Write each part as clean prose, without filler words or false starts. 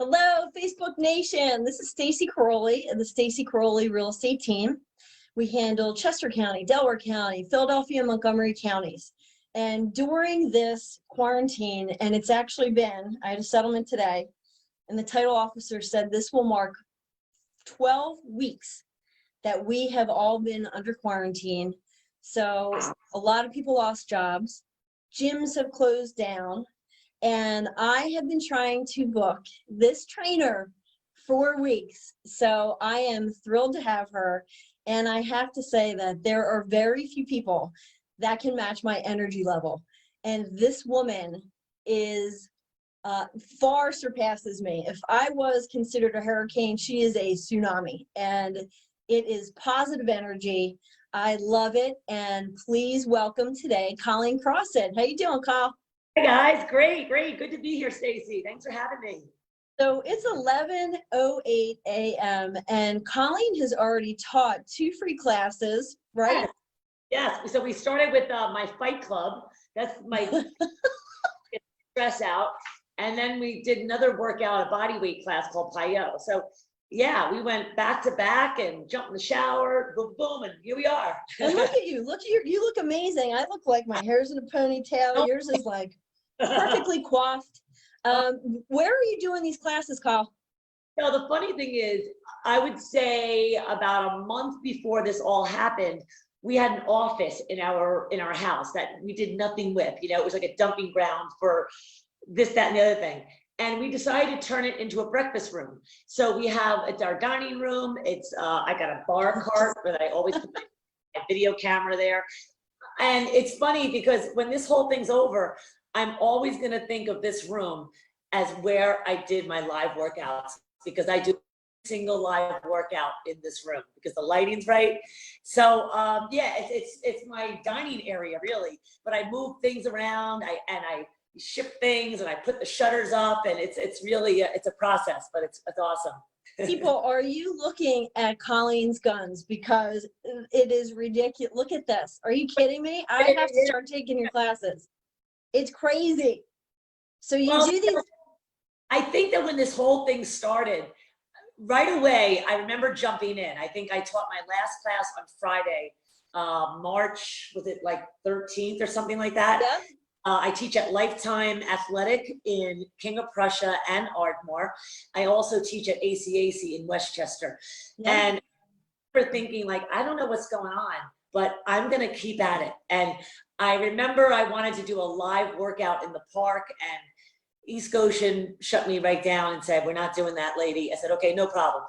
Hello, Facebook Nation. This is Stacie Koroly of the Stacie Koroly Real Estate Team. We handle Chester County, Delaware County, Philadelphia, and Montgomery counties. And during this quarantine, and it's actually been, I had a settlement today, and the title officer said this will mark 12 weeks that we have all been under quarantine. So a lot of people lost jobs. Gyms have closed down. And I have been trying to book this trainer for weeks. So I am thrilled to have her. And I have to say that there are very few people that can match my energy level. And this woman is far surpasses me. If I was considered a hurricane, she is a tsunami. And it is positive energy. I love it. And please welcome today, Colleen Crossan. How you doing, Col? Hey guys, great. Good to be here, Stacie. Thanks for having me. So it's 11:08 a.m. and Colleen has already taught 2 free classes, right? Yes. So we started with my fight club. That's my stress out. And then we did another workout, a body weight class called Plyo. So yeah, we went back to back and jumped in the shower, boom, boom, and here we are. And look at you. You look amazing. I look like my hair's in a ponytail. Yours is like perfectly coiffed. Where are you doing these classes, Carl? So the funny thing is, I would say about a month before this all happened, we had an office in our house that we did nothing with. You know, it was like a dumping ground for this, that, and the other thing. And we decided to turn it into a breakfast room. So it's our dining room. It's I got a bar cart where I always put my video camera there. And it's funny because when this whole thing's over, I'm always going to think of this room as where I did my live workouts, because I do a single live workout in this room because the lighting's right. So yeah, it's my dining area really, but I move things around. I ship things and I put the shutters up, and it's really it's a process, but it's awesome. People, are you looking at Colleen's guns? Because it is ridiculous. Look at this. Are you kidding me? I have to start taking your classes. It's crazy. So you do these. I think that when this whole thing started, right away, I remember jumping in. I think I taught my last class on Friday, March, was it like 13th or something like that? Yeah. I teach at Lifetime Athletic in King of Prussia and Ardmore. I also teach at ACAC in Westchester. Yeah. And I remember thinking, like, I don't know what's going on, but I'm going to keep at it. And I remember I wanted to do a live workout in the park, and East Goshen shut me right down and said, "We're not doing that, lady." I said, "Okay, no problem."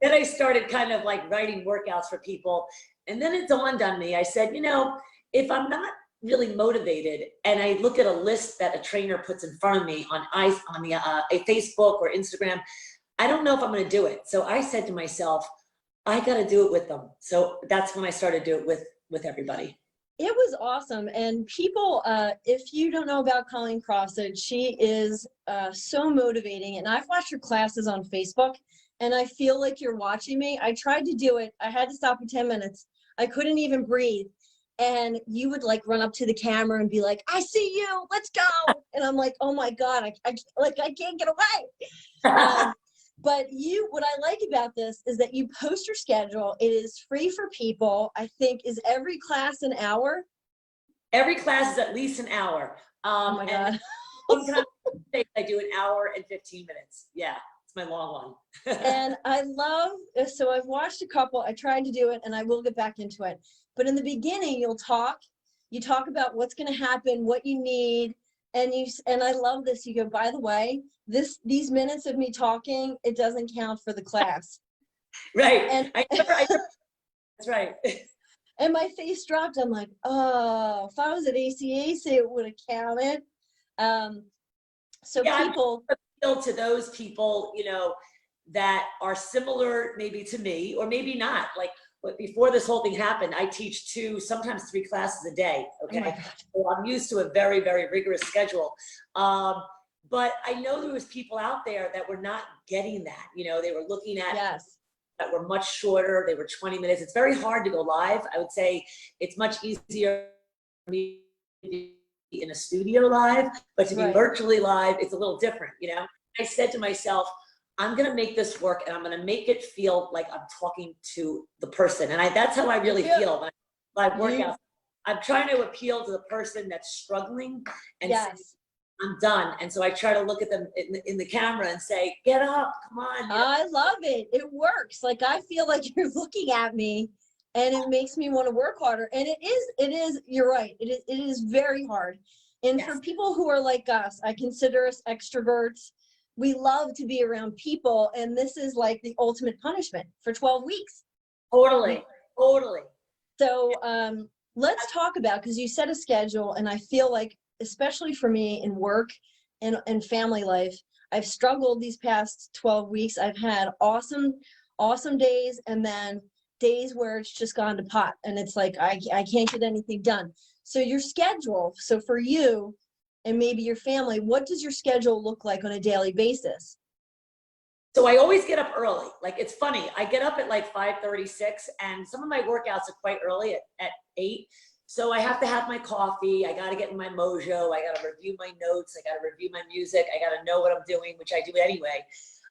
Then I started kind of like writing workouts for people. And then it dawned on me. I said, you know, if I'm not really motivated and I look at a list that a trainer puts in front of me on a Facebook or Instagram, I don't know if I'm going to do it. So I said to myself, I got to do it with them. So that's when I started to do it with everybody. It was awesome. And people, if you don't know about Colleen Crossan, she is so motivating. And I've watched her classes on Facebook, and I feel like you're watching me. I tried to do it. I had to stop for 10 minutes. I couldn't even breathe. And you would like run up to the camera and be like, "I see you, let's go." And I'm like, oh my God, I can't get away. But what I like about this is that you post your schedule. It is free for people. I think, is every class an hour? Every class is at least an hour. Oh my God. Sometimes I do an hour and 15 minutes. Yeah, it's my long one. And I love, so I've watched a couple. I tried to do it, and I will get back into it. But in the beginning, you talk about what's going to happen, what you need. And I love this. You go, by the way, these minutes of me talking, it doesn't count for the class. Right. And that's right. And my face dropped. I'm like, oh, if I was at ACAC, it would have counted. So yeah, people appeal to those people, you know, that are similar maybe to me, or maybe not. Like, but before this whole thing happened, I teach 2, sometimes 3 classes a day. Okay. Oh, so I'm used to a very, very rigorous schedule. But I know there was people out there that were not getting that. You know, they were looking at that were much shorter. They were 20 minutes. It's very hard to go live. I would say it's much easier for me to be in a studio live, but to be virtually live, it's a little different, you know? I said to myself, I'm going to make this work and I'm going to make it feel like I'm talking to the person. And that's how I really feel when I work out. I'm trying to appeal to the person that's struggling and say, I'm done. And so I try to look at them in the camera and say, get up, come on. You know? I love it. It works. Like, I feel like you're looking at me and it makes me want to work harder. And it is, you're right. It is very hard. And for people who are like us, I consider us extroverts. We love to be around people. And this is like the ultimate punishment for 12 weeks. Totally. So let's talk about, because you set a schedule, and I feel like, especially for me in work and family life, I've struggled these past 12 weeks. I've had awesome days, and then days where it's just gone to pot and it's like, I can't get anything done. So your schedule, so for you and maybe your family, what does your schedule look like on a daily basis? So I always get up early. Like, it's funny. I get up at like 5:36, and some of my workouts are quite early at 8. So I have to have my coffee. I got to get in my mojo. I got to review my notes. I got to review my music. I got to know what I'm doing, which I do anyway.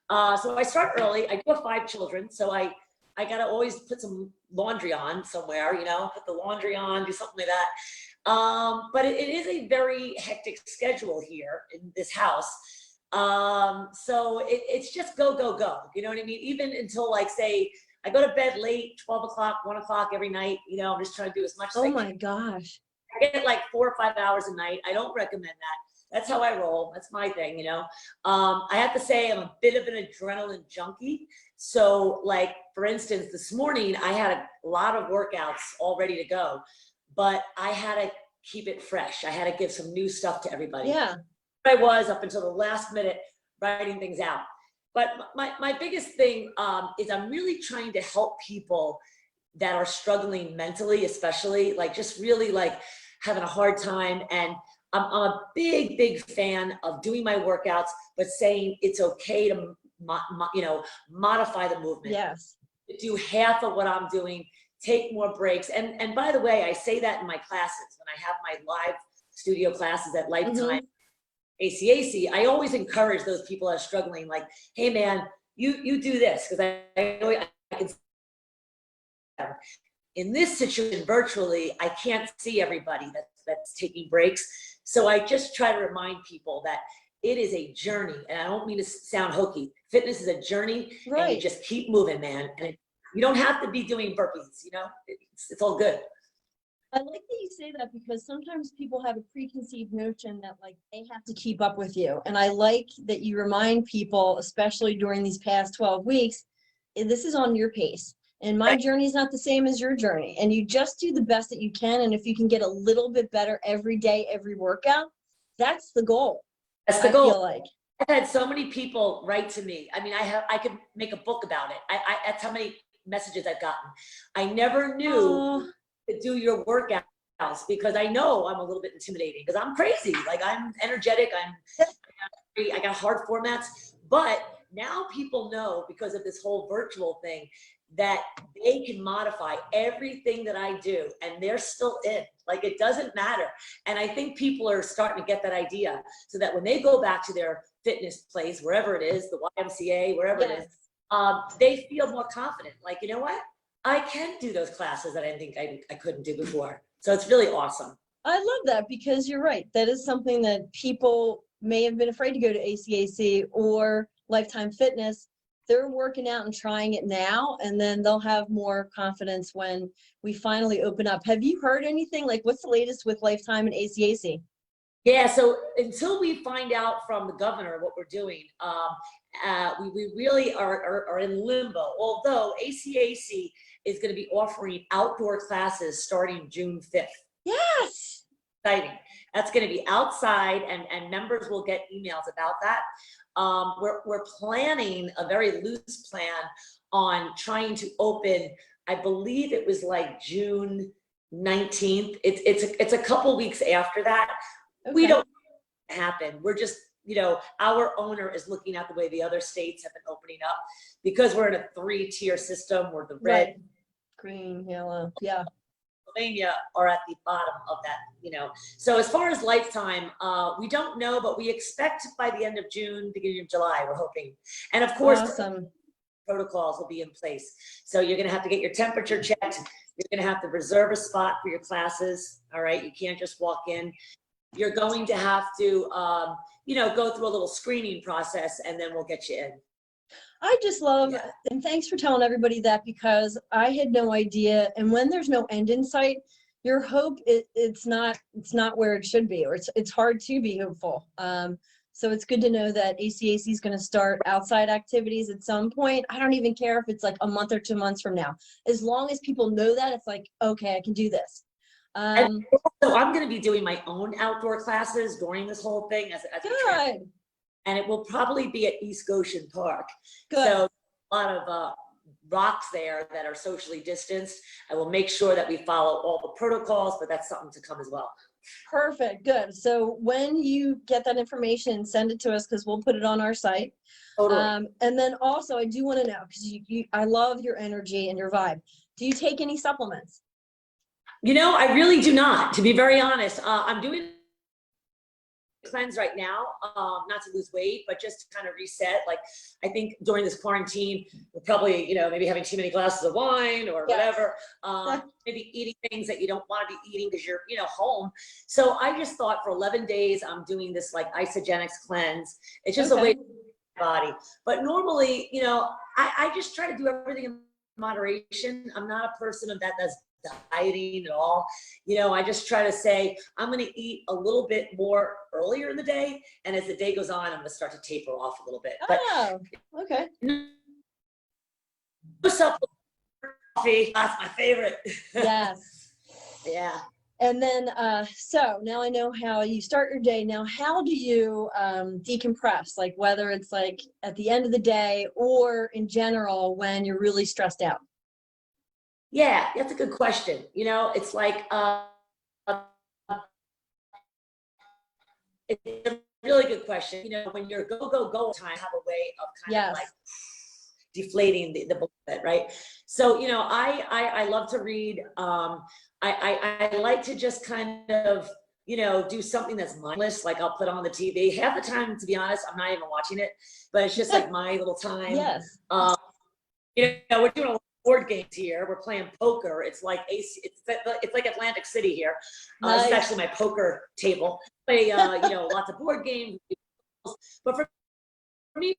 So I start early. I do have 5 children. So I got to always put some laundry on somewhere, you know, put the laundry on, do something like that. But it is a very hectic schedule here in this house. So it's just go. You know what I mean? Even until, like, say, I go to bed late, 12 o'clock, 1 o'clock every night. You know, I'm just trying to do as much as I can. Oh my gosh. I get like 4 or 5 hours a night. I don't recommend that. That's how I roll. That's my thing, you know. I have to say I'm a bit of an adrenaline junkie. So, like, for instance, this morning I had a lot of workouts all ready to go, but I had to keep it fresh. I had to give some new stuff to everybody. Yeah. I was up until the last minute writing things out. But my biggest thing is I'm really trying to help people that are struggling mentally, especially, like, just really like having a hard time. And I'm a big fan of doing my workouts, but saying it's okay to, modify the movement. Yes. Do half of what I'm doing, take more breaks. And by the way, I say that in my classes, when I have my live studio classes at Lifetime, ACAC, I always encourage those people that are struggling, like, hey man, you do this, because I know I can. In this situation, virtually, I can't see everybody that's taking breaks. So I just try to remind people that it is a journey, and I don't mean to sound hokey. Fitness is a journey, and you just keep moving, man. And you don't have to be doing burpees, you know, it's all good. I like that you say that, because sometimes people have a preconceived notion that, like, they have to keep up with you. And I like that you remind people, especially during these past 12 weeks, this is on your pace. And my journey is not the same as your journey. And you just do the best that you can. And if you can get a little bit better every day, every workout, that's the goal. That's the goal. I feel like I've had so many people write to me. I mean, I could make a book about it. That's how many messages I've gotten. I never knew to do your workouts, because I know I'm a little bit intimidating, because I'm crazy. Like, I'm energetic. I got hard formats, but now people know, because of this whole virtual thing, that they can modify everything that I do, and they're still in. Like, it doesn't matter. And I think people are starting to get that idea, so that when they go back to their fitness place, wherever it is, the YMCA, wherever it is, they feel more confident. Like, you know what? I can do those classes that I think I couldn't do before. So it's really awesome. I love that, because you're right. That is something that people may have been afraid to go to ACAC or Lifetime Fitness. They're working out and trying it now, and then they'll have more confidence when we finally open up. Have you heard anything? Like, what's the latest with Lifetime and ACAC? Yeah, so until we find out from the governor what we're doing, we really are in limbo. Although ACAC is going to be offering outdoor classes starting June 5th. Yes. Exciting. That's going to be outside, and members will get emails about that. We're planning a very loose plan on trying to open, I believe it was like June 19th. It's a couple weeks after that. Okay. We don't happen. We're just, you know, our owner is looking at the way the other states have been opening up, because we're in a 3-tier system. We're the red, green, yellow. Yeah. Pennsylvania are at the bottom of that, So as far as lifetime, we don't know, but we expect by the end of June, beginning of July, we're hoping. And of course, Awesome. protocols will be in place. So you're going to have to get your temperature checked. You're going to have to reserve a spot for your classes. All right. You can't just walk in. You're going to have to, go through a little screening process, and then we'll get you in. I just love, and thanks for telling everybody that, because I had no idea. And when there's no end in sight, your hope, it's not where it should be, or it's hard to be hopeful. So it's good to know that ACAC is going to start outside activities at some point. I don't even care if it's like a month or 2 months from now. As long as people know that, it's like, okay, I can do this. And so I'm going to be doing my own outdoor classes during this whole thing as a trip. And it will probably be at East Goshen Park. Good. So a lot of rocks there that are socially distanced. I will make sure that we follow all the protocols, but that's something to come as well. Perfect. Good. So when you get that information, send it to us, because we'll put it on our site. Totally. And then also, I do want to know, because I love your energy and your vibe. Do you take any supplements? I really do not, to be very honest. I'm doing cleanse right now, not to lose weight, but just to kind of reset. Like, I think during this quarantine, we're probably, maybe having too many glasses of wine or whatever, maybe eating things that you don't want to be eating because you're, home. So I just thought for 11 days, I'm doing this like isogenics cleanse. It's just a way to body. But normally, I just try to do everything in moderation. I'm not a person that does dieting at all. I just try to say, I'm going to eat a little bit more earlier in the day. And as the day goes on, I'm going to start to taper off a little bit. Oh, okay. Coffee, that's my favorite. Yes. Yeah. And then, so now I know how you start your day. Now, how do you decompress? Like, whether it's like at the end of the day or in general when you're really stressed out? Yeah, that's a good question. It's like, it's a really good question. When you're go time, have a way of kind of like deflating the bullet, right? So, I love to read. I like to just kind of, do something that's mindless. Like, I'll put on the TV. Half the time, to be honest, I'm not even watching it, but it's just like my little time. Yes. We're doing a board games here. We're playing poker. It's like it's like Atlantic City here. Nice. This is actually my poker table. Play lots of board games. But for me,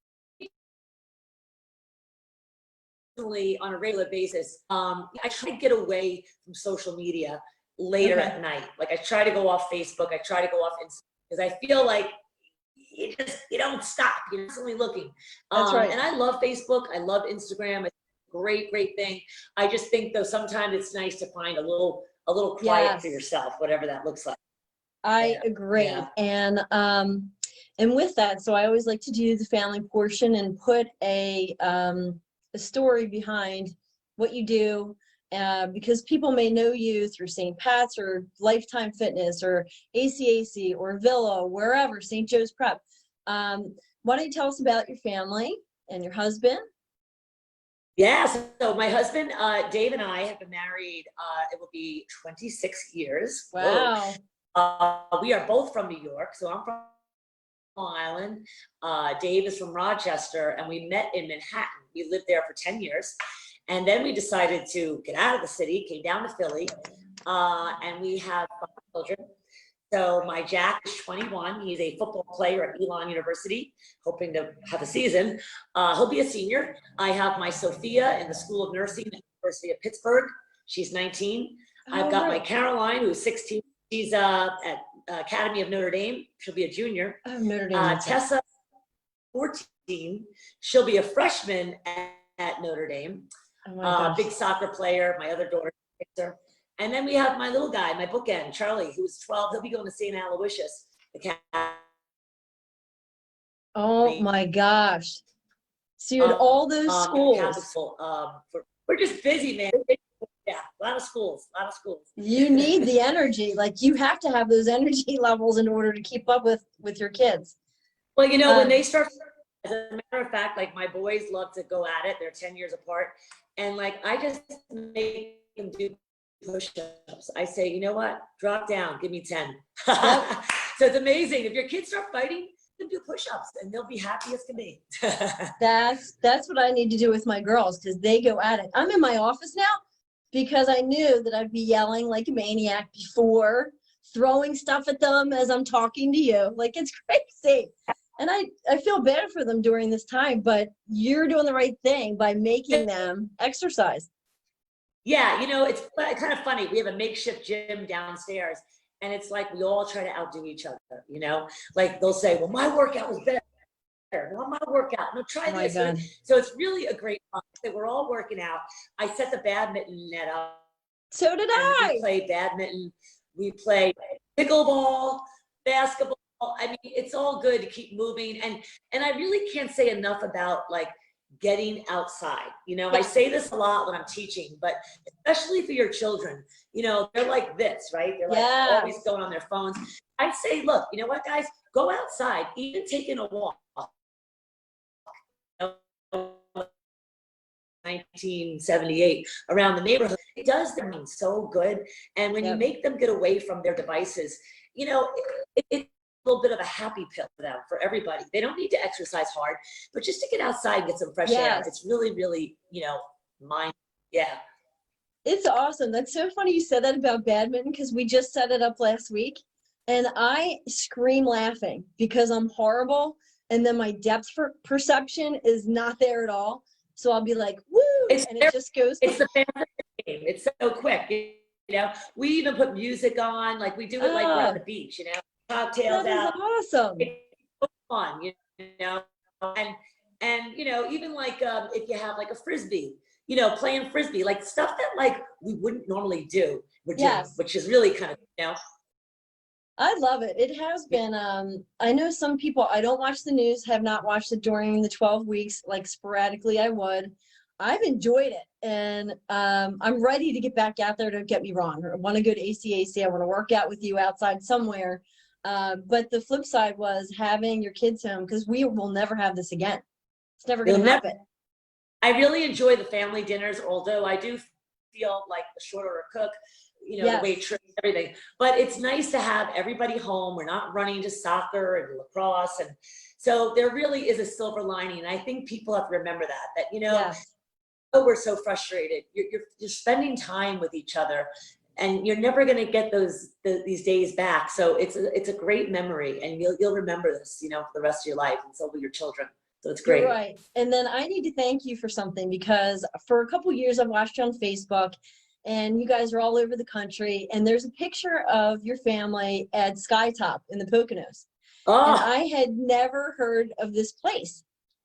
on a regular basis, I try to get away from social media later at night. Like, I try to go off Facebook. I try to go off Instagram, because I feel like you don't stop. You're constantly looking. That's right. And I love Facebook. I love Instagram. Great thing. I just think, though, sometimes it's nice to find a little quiet for yourself, whatever that looks like. I agree. And with that, so I always like to do the family portion and put a story behind what you do, because people may know you through St. Pat's or Lifetime Fitness or ACAC or Villa, wherever, St. Joe's Prep. Why don't you tell us about your family and your husband? Yeah, so my husband, Dave, and I have been married, it will be 26 years. Wow. We are both from New York, so I'm from Long Island. Dave is from Rochester, and we met in Manhattan. We lived there for 10 years. And then we decided to get out of the city, came down to Philly, and we have 5 children. So my Jack is 21. He's a football player at Elon University, hoping to have a season. He'll be a senior. I have my Sophia in the School of Nursing at the University of Pittsburgh. She's 19. I've got my Caroline, who's 16. She's at Academy of Notre Dame. She'll be a junior. Oh, Notre Dame. Tessa, 14. She'll be a freshman at Notre Dame. Oh my gosh. Big soccer player. My other daughter. And then we have my little guy, my bookend, Charlie, who's 12. He'll be going to St. Aloysius Academy. Oh my gosh. So you had all those schools. We're just busy, man. Yeah, a lot of schools. You need the energy. Like, you have to have those energy levels in order to keep up with your kids. Well, when they start, as a matter of fact, like, my boys love to go at it. They're 10 years apart. And like, I just make them do push-ups. I say, you know what? Drop down, give me 10. Yep. So it's amazing. If your kids start fighting, you do push-ups and they'll be happy as can be. That's what I need to do with my girls, because they go at it. I'm in my office now because I knew that I'd be yelling like a maniac before, throwing stuff at them as I'm talking to you. Like, it's crazy. And I feel bad for them during this time, but you're doing the right thing by making them exercise. Yeah, you know, it's kind of funny. We have a makeshift gym downstairs, and it's like we all try to outdo each other, you know? Like they'll say, well, my workout was better. Well, my workout. No, try Oh my this. God. So it's really a great fun that we're all working out. I set the badminton net up. So did And I. we play badminton. We play pickleball, basketball. I mean, it's all good to keep moving. And I really can't say enough about like getting outside. You know, I say this a lot when I'm teaching, but especially for your children, you know, they're like this, right? They're like always going on their phones. I say, look, you know what, guys, go outside, even taking a walk. 1978 around the neighborhood, it does them so good. And when you make them get away from their devices, you know, it's a little bit of a happy pill for them, for everybody. They don't need to exercise hard, but just to get outside and get some fresh air. It's really, really, you know, It's awesome. That's so funny you said that about badminton, because we just set it up last week and I scream laughing because I'm horrible. And then my depth perception is not there at all. So I'll be like, woo, and it just goes. It's the fastest game. It's so quick, you know. We even put music on, like we do it like we're at the beach, you know, cocktails out. That is awesome. It's so fun, you know, and you know, even like if you have like a frisbee, you know, playing frisbee, like stuff that like we wouldn't normally do, we're doing, which is really kind of, you know. I love it. It has been, I know some people, I don't watch the news, have not watched it during the 12 weeks, like sporadically I would. I've enjoyed it, and I'm ready to get back out there. Don't get me wrong. I want to go to ACAC. I want to work out with you outside somewhere. But the flip side was having your kids home, because we will never have this again. It's never going to happen. I really enjoy the family dinners, although I do feel like the shorter a cook, you know, the waitress, everything. But it's nice to have everybody home. We're not running to soccer and lacrosse. And so there really is a silver lining. And I think people have to remember that, you know, oh, we're so frustrated. You're spending time with each other, and you're never going to get these days back. So it's a great memory, and you'll remember this, you know, for the rest of your life, and so will your children. So it's great. You're right. And then I need to thank you for something, because for a couple of years I've watched you on Facebook, and you guys are all over the country, and there's a picture of your family at Skytop in the Poconos. And I had never heard of this place.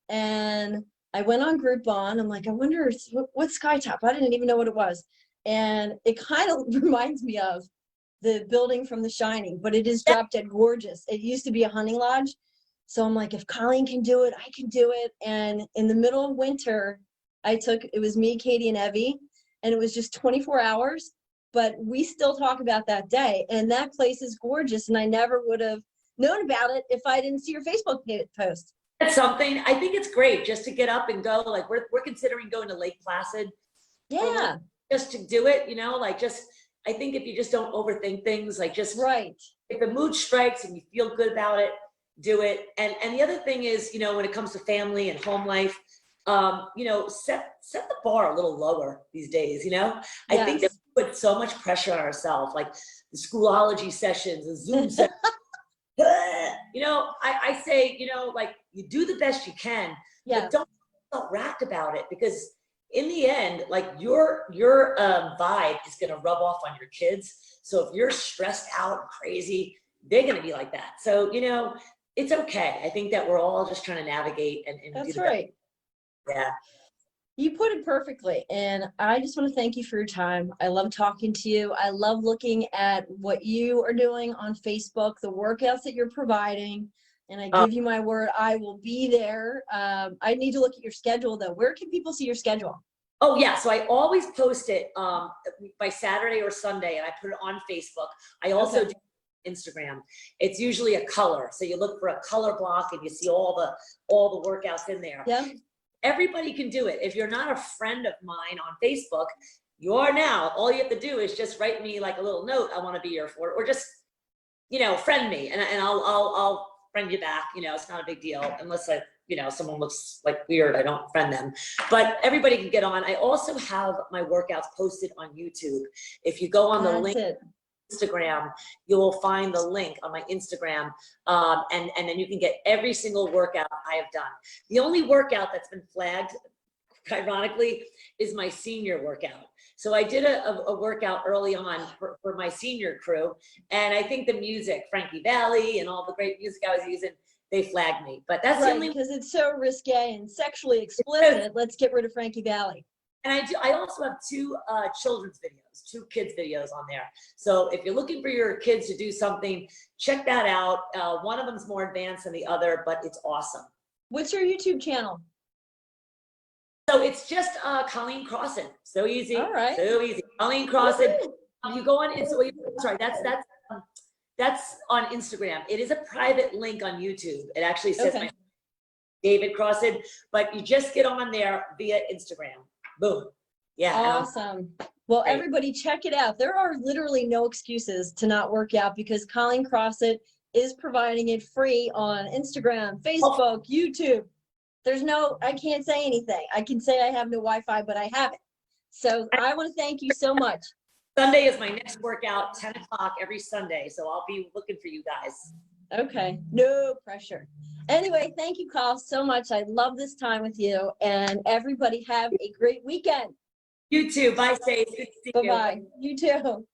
And I went on Groupon. I'm like, I wonder what's Skytop? I didn't even know what it was. And it kind of reminds me of the building from The Shining, but it is drop dead gorgeous. It used to be a hunting lodge. So I'm like, if Colleen can do it, I can do it. And in the middle of winter, it was me, Katie, and Evie, and it was just 24 hours, but we still talk about that day. And that place is gorgeous. And I never would have known about it if I didn't see your Facebook post. That's something. I think it's great just to get up and go. Like we're considering going to Lake Placid. Yeah. Just to do it, you know, like I think if you just don't overthink things, like just if the mood strikes and you feel good about it, do it. And the other thing is, you know, when it comes to family and home life, you know, set the bar a little lower these days, you know. I think that we put so much pressure on ourselves, like the Schoolology sessions, the Zoom sessions. You know, I say, you know, like you do the best you can, but don't feel racked about it, because in the end, like your vibe is going to rub off on your kids. So if you're stressed out and crazy, they're going to be like that. So, you know, it's okay. I think that we're all just trying to navigate and That's do right. Yeah. You put it perfectly. And I just want to thank you for your time. I love talking to you. I love looking at what you are doing on Facebook, the workouts that you're providing. And I give you my word, I will be there. I need to look at your schedule though. Where can people see your schedule? Oh yeah, so I always post it by Saturday or Sunday, and I put it on Facebook. I also do Instagram. It's usually a color, so you look for a color block and you see all the workouts in there. Yeah. Everybody can do it. If you're not a friend of mine on Facebook, You are now. All you have to do is just write me like a little note. I want to be your for, or just, you know, friend me, and I'll friend you back. You know, it's not a big deal unless someone looks like weird. I don't friend them, but everybody can get on. I also have my workouts posted on YouTube. If you go on the link. Instagram, you will find the link on my Instagram, and then you can get every single workout I have done. The only workout that's been flagged, ironically, is my senior workout. So I did a workout early on for my senior crew, and I think the music, Frankie Valli and all the great music I was using, they flagged me. But that's the only, because it's so risque and sexually explicit. Let's get rid of Frankie Valli. And I also have two children's videos, 2 kids videos on there. So if you're looking for your kids to do something, check that out. One of them's more advanced than the other, but it's awesome. What's your YouTube channel? So it's just Colleen Crossan. So easy. All right. So easy. Colleen Crossan. You go on sorry, that's on Instagram. It is a private link on YouTube. It actually says my David Crossan, but you just get on there via Instagram. Boom. Yeah. Awesome. Well, everybody check it out. There are literally no excuses to not work out because Colleen Crossan is providing it free on Instagram, Facebook, YouTube. I can't say anything. I can say I have no Wi-Fi, but I have it. So I want to thank you so much. Sunday is my next workout, 10 o'clock every Sunday. So I'll be looking for you guys. Okay. No pressure. Anyway, thank you, Carl, so much. I love this time with you, and everybody have a great weekend. You too. Bye, Stace. Good to see you. Bye-bye. You too.